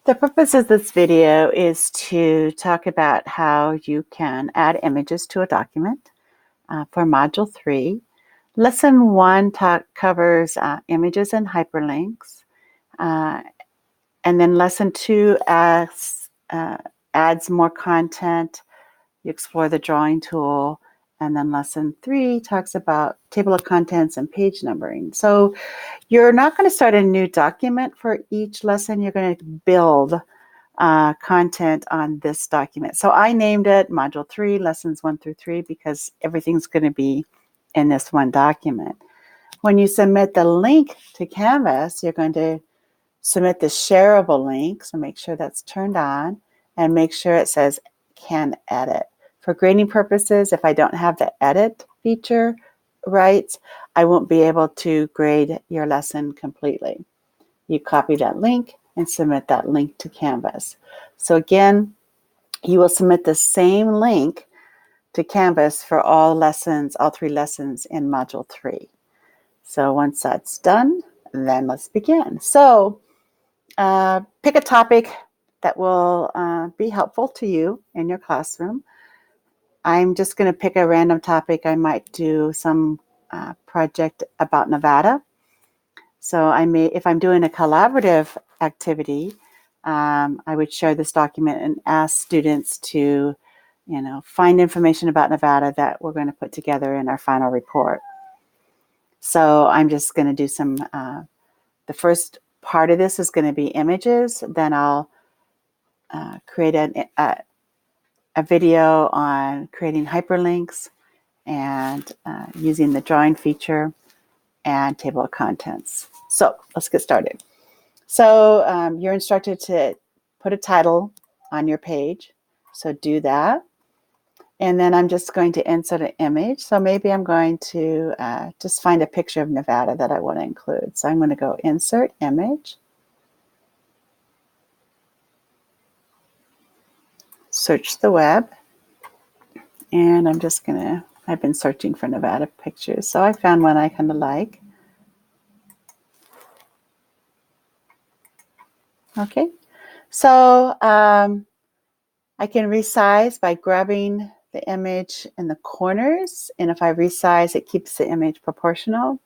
The purpose of this video is to talk about how you can add images to a document for Module 3. Lesson 1 covers images and hyperlinks, and then Lesson 2 adds more content. You explore the drawing tool, and then Lesson 3 talks about table of contents and page numbering. So you're not going to start a new document for each lesson. You're going to build content on this document. So I named it Module 3, Lessons 1 through 3, because everything's going to be in this one document. When you submit the link to Canvas, you're going to submit the shareable link, so make sure that's turned on, and make sure it says Can Edit. For grading purposes, if I don't have the edit feature right, I won't be able to grade your lesson completely. You copy that link and submit that link to Canvas. So again, you will submit the same link to Canvas for all lessons, all 3 lessons in Module 3. So once that's done, then let's begin. So pick a topic that will be helpful to you in your classroom. I'm just going to pick a random topic. I might do some project about Nevada. So if I'm doing a collaborative activity, I would share this document and ask students to, find information about Nevada that we're going to put together in our final report. So I'm just going to do some, the first part of this is going to be images. Then I'll create a video on creating hyperlinks and using the drawing feature and table of contents. So let's get started. So you're instructed to put a title on your page. So do that. And then I'm just going to insert an image. So maybe I'm going to just find a picture of Nevada that I want to include. So I'm going to go Insert Image. Search the web. And I'm just going to, I've been searching for Nevada pictures. So I found one I kind of like. Okay. So I can resize by grabbing the image in the corners, and if I resize, it keeps the image proportional.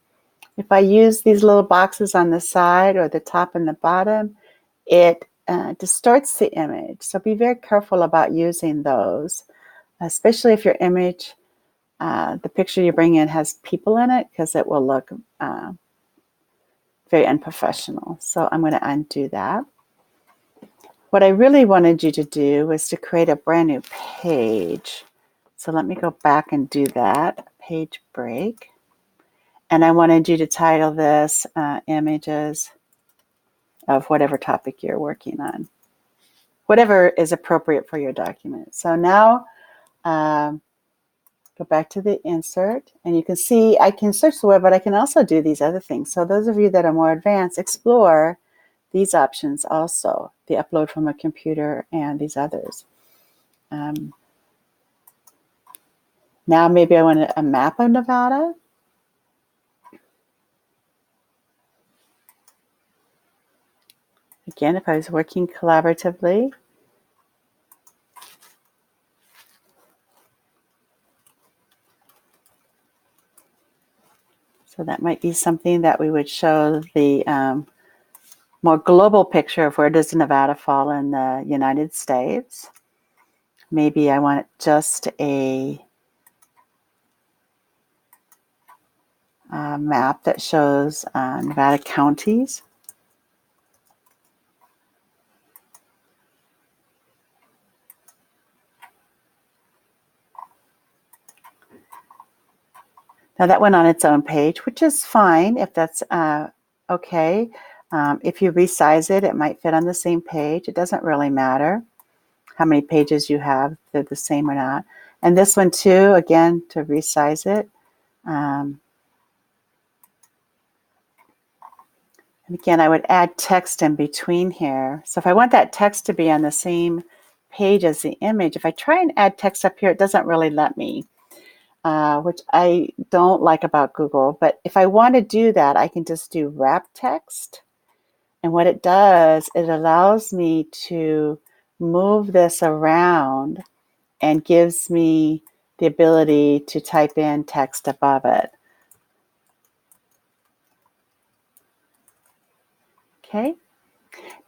If I use these little boxes on the side or the top and the bottom, it distorts the image. So be very careful about using those, especially if your image, the picture you bring in has people in it, because it will look very unprofessional. So I'm going to undo that. What I really wanted you to do was to create a brand new page. So let me go back and do that, page break. And I wanted you to title this images of whatever topic you're working on, whatever is appropriate for your document. So now go back to the insert, and you can see I can search the web, but I can also do these other things. So those of you that are more advanced, explore these options also, the upload from a computer and these others. Now maybe I want a map of Nevada. Again, if I was working collaboratively. So that might be something that we would show the more global picture of where does Nevada fall in the United States. Maybe I want just a map that shows Nevada counties. Now that went on its own page, which is fine if that's okay. If you resize it, it might fit on the same page. It doesn't really matter how many pages you have, they're the same or not. And this one too, again, to resize it. And again, I would add text in between here. So if I want that text to be on the same page as the image, if I try and add text up here, it doesn't really let me, which I don't like about Google. But if I want to do that, I can just do wrap text. And what it does, it allows me to move this around and gives me the ability to type in text above it. Okay.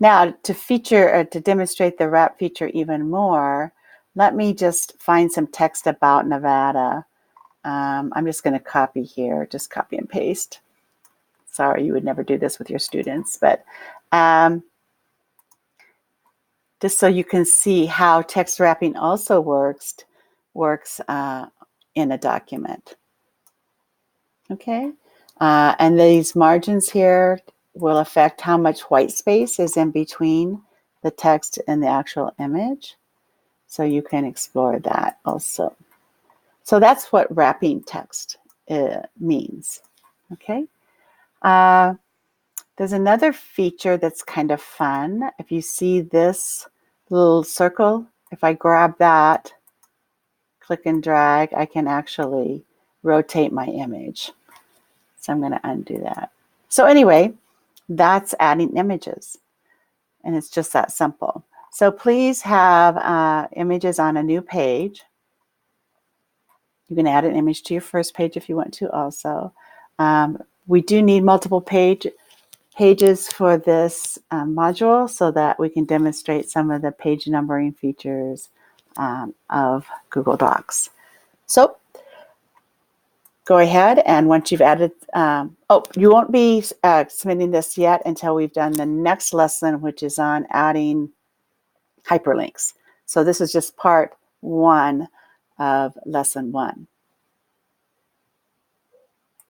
Now to demonstrate the wrap feature even more, let me just find some text about Nevada. I'm just going to copy here, just copy and paste. Sorry, you would never do this with your students, but just so you can see how text wrapping also works in a document. Okay, and these margins here will affect how much white space is in between the text and the actual image. So you can explore that also. So that's what wrapping text means. Okay. There's another feature that's kind of fun. If you see this little circle, if I grab that, click and drag, I can actually rotate my image. So I'm going to undo that. So anyway, that's adding images. And it's just that simple. So please have images on a new page. You can add an image to your first page if you want to also. We do need multiple pages for this module so that we can demonstrate some of the page numbering features of Google Docs. So go ahead, and once you've added, you won't be submitting this yet until we've done the next lesson, which is on adding hyperlinks. So this is just part 1 of lesson 1.